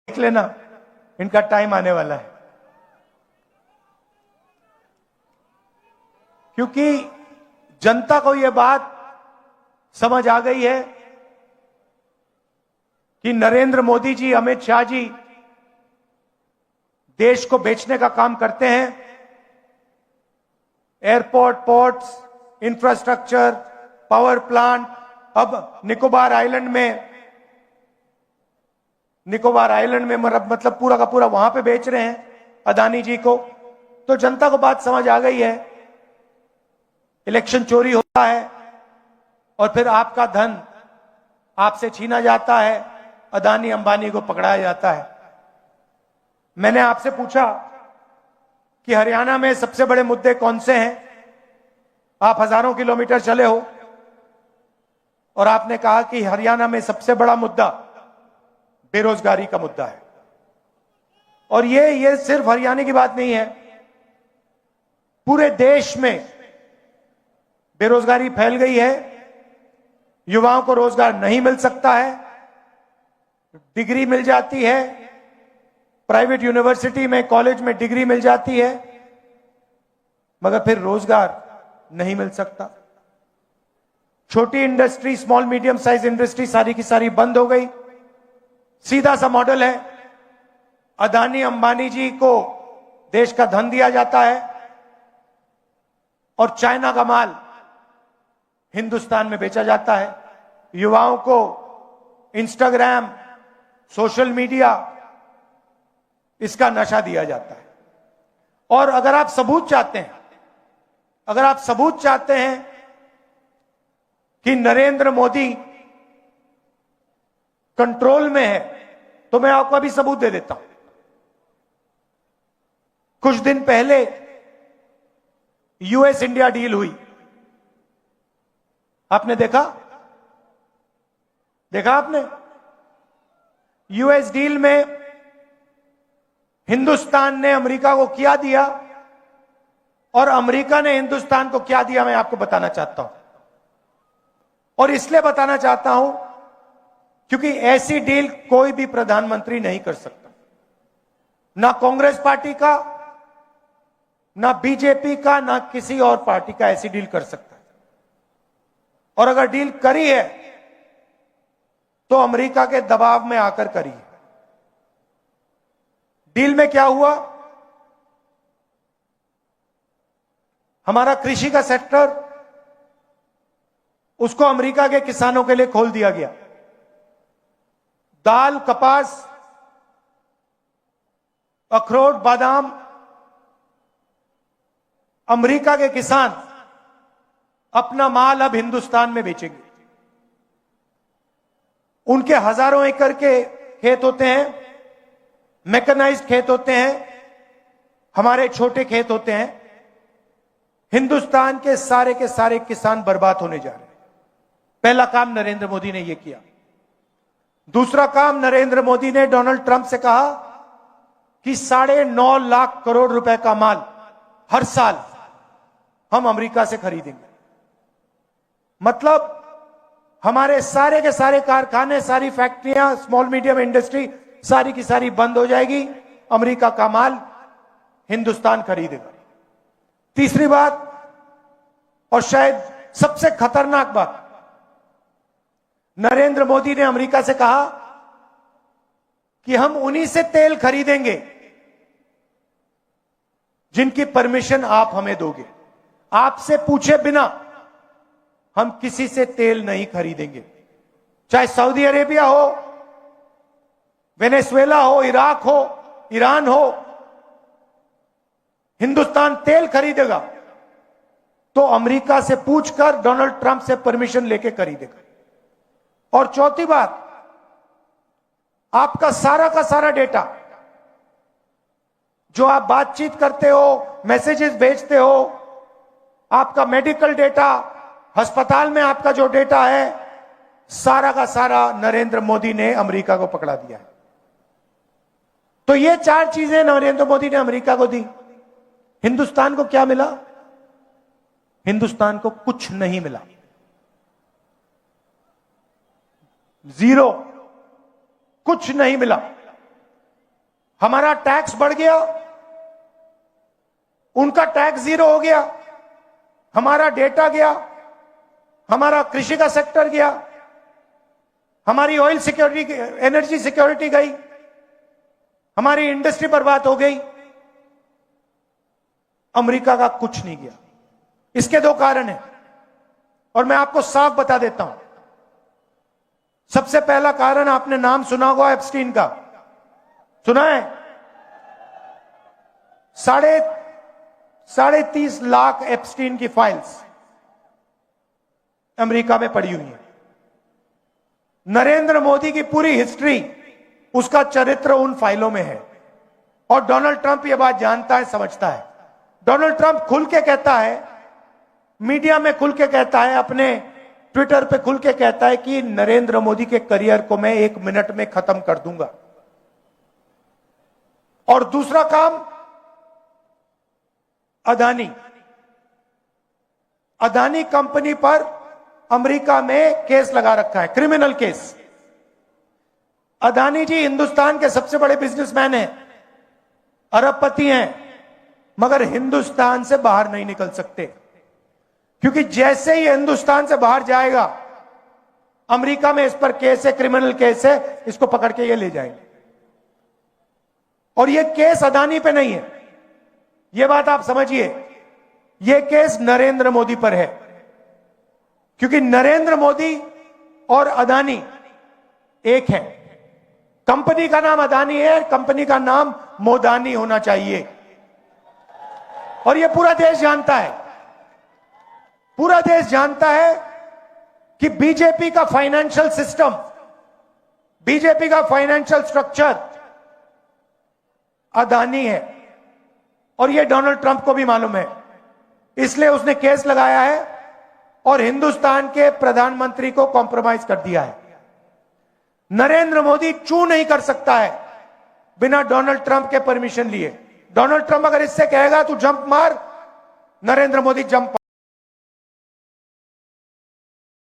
देख लेना, इनका टाइम आने वाला है। क्योंकि जनता को यह बात समझ आ गई है कि नरेंद्र मोदी जी, अमित शाह जी देश को बेचने का काम करते हैं। Airport, ports, infrastructure, power plant, अब निकोबार आइलैंड में मतलब पूरा का पूरा वहां पे बेच रहे हैं अदानी जी को। तो जनता को बात समझ आ गई है, इलेक्शन चोरी होता है और फिर आपका धन आपसे छीना जाता है, अदानी अंबानी को पकड़ाया जाता है। मैंने आपसे पूछा कि हरियाणा में सबसे बड़े मुद्दे कौन से हैं? आप हजारों किलोमीटर चले हो और आपने कहा कि हरियाणा में सबसे बड़ा मुद्दा बेरोजगारी का मुद्दा है। और ये सिर्फ हरियाणा की बात नहीं है, पूरे देश में बेरोजगारी फैल गई है। युवाओं को रोजगार नहीं मिल सकता है, डिग्री मिल जाती है, प्राइवेट यूनिवर्सिटी में, कॉलेज में डिग्री मिल जाती है, मगर फिर रोजगार नहीं मिल सकता। छोटी industry, small medium size industry सारी की सारी बंद हो गई। सीधा सा मॉडल है, अदानी अंबानी जी को देश का धन दिया जाता है और चाइना का माल हिंदुस्तान में बेचा जाता है। युवाओं को इंस्टाग्राम, सोशल मीडिया, इसका नशा दिया जाता है। और अगर आप सबूत चाहते हैं कि नरेंद्र मोदी कंट्रोल में है, तो मैं आपको अभी सबूत दे देता हूं। कुछ दिन पहले यूएस इंडिया डील हुई, आपने देखा आपने? यूएस डील में हिंदुस्तान ने अमेरिका को क्या दिया और अमेरिका ने हिंदुस्तान को क्या दिया, मैं आपको बताना चाहता हूं। और इसलिए बताना चाहता हूं क्योंकि ऐसी डील कोई भी प्रधानमंत्री नहीं कर सकता, ना कांग्रेस पार्टी का, ना बीजेपी का, ना किसी और पार्टी का ऐसी डील कर सकता है। और अगर डील करी है तो अमेरिका के दबाव में आकर करी है। डील में क्या हुआ? हमारा कृषि का सेक्टर, उसको अमेरिका के किसानों के लिए खोल दिया गया। दाल, कपास, अखरोट, बादाम, अमेरिका के किसान अपना माल अब हिंदुस्तान में बेचेंगे। उनके हजारों एकड़ के खेत होते हैं, मैकेनाइज्ड खेत होते हैं, हमारे छोटे खेत होते हैं। हिंदुस्तान के सारे किसान बर्बाद होने जा रहे हैं। पहला काम नरेंद्र मोदी ने यह किया। दूसरा काम, नरेंद्र मोदी ने डोनाल्ड ट्रंप से कहा कि 9.5 लाख करोड़ रुपए का माल हर साल हम अमेरिका से खरीदेंगे। मतलब हमारे सारे के सारे कारखाने, सारी फैक्ट्रियां, स्मॉल मीडियम इंडस्ट्री सारी की सारी बंद हो जाएगी, अमेरिका का माल हिंदुस्तान खरीदेगा। तीसरी बात, और शायद सबसे खतरनाक बात, नरेंद्र मोदी ने अमेरिका से कहा कि हम उन्हीं से तेल खरीदेंगे जिनकी परमिशन आप हमें दोगे। आपसे पूछे बिना हम किसी से तेल नहीं खरीदेंगे, चाहे सऊदी अरेबिया हो, वेनेजुएला हो, इराक हो, ईरान हो। हिंदुस्तान तेल खरीदेगा तो अमेरिका से पूछकर, डोनाल्ड ट्रंप से परमिशन लेके खरीदेगा। और चौथी बात, आपका सारा का सारा डेटा, जो आप बातचीत करते हो, मैसेजेस भेजते हो, आपका मेडिकल डेटा, अस्पताल में आपका जो डेटा है, सारा का सारा नरेंद्र मोदी ने अमेरिका को पकड़ा दिया है। तो ये 4 चीजें नरेंद्र मोदी ने अमेरिका को दी। हिंदुस्तान को क्या मिला? हिंदुस्तान को कुछ नहीं मिला, जीरो, कुछ नहीं मिला। हमारा टैक्स बढ़ गया, उनका टैक्स जीरो हो गया, हमारा डेटा गया, हमारा कृषि का सेक्टर गया, हमारी ऑयल सिक्योरिटी, एनर्जी सिक्योरिटी गई, हमारी इंडस्ट्री बर्बाद हो गई। अमेरिका का कुछ नहीं गया। इसके दो कारण हैं और मैं आपको साफ बता देता हूं। सबसे पहला कारण, आपने नाम सुना होगा एप्स्टीन का, सुना है? 30.5 लाख एप्स्टीन की फाइल्स अमेरिका में पड़ी हुई है। नरेंद्र मोदी की पूरी हिस्ट्री, उसका चरित्र उन फाइलों में है और डोनाल्ड ट्रंप यह बात जानता है, समझता है। डोनाल्ड ट्रंप खुल के कहता है, मीडिया में खुल के कहता है, अपने ट्विटर पे खुल के कहता है कि नरेंद्र मोदी के करियर को मैं 1 मिनट में खत्म कर दूंगा। और दूसरा काम, अदानी कंपनी पर अमेरिका में केस लगा रखा है, क्रिमिनल केस। अदानी जी हिंदुस्तान के सबसे बड़े बिजनेसमैन हैं, अरबपति हैं, मगर हिंदुस्तान से बाहर नहीं निकल सकते, क्योंकि जैसे ही हिंदुस्तान से बाहर जाएगा, अमेरिका में इस पर केस है, क्रिमिनल केस है, इसको पकड़ के ये ले जाएंगे। और ये केस अदानी पे नहीं है, ये बात आप समझिए, ये केस नरेंद्र मोदी पर है, क्योंकि नरेंद्र मोदी और अदानी एक है। कंपनी का नाम अदानी है, कंपनी का नाम मोदानी होना चाहिए। और ये पूरा देश जानता है, पूरा देश जानता है कि बीजेपी का फाइनेंशियल सिस्टम, बीजेपी का फाइनेंशियल स्ट्रक्चर अदानी है। और ये डोनाल्ड ट्रंप को भी मालूम है, इसलिए उसने केस लगाया है और हिंदुस्तान के प्रधानमंत्री को कॉम्प्रोमाइज कर दिया है। नरेंद्र मोदी चू नहीं कर सकता है बिना डोनाल्ड ट्रंप के परमिशन लिए। डोनाल्ड ट्रंप अगर इससे कहेगा तू जंप मार, नरेंद्र मोदी जंप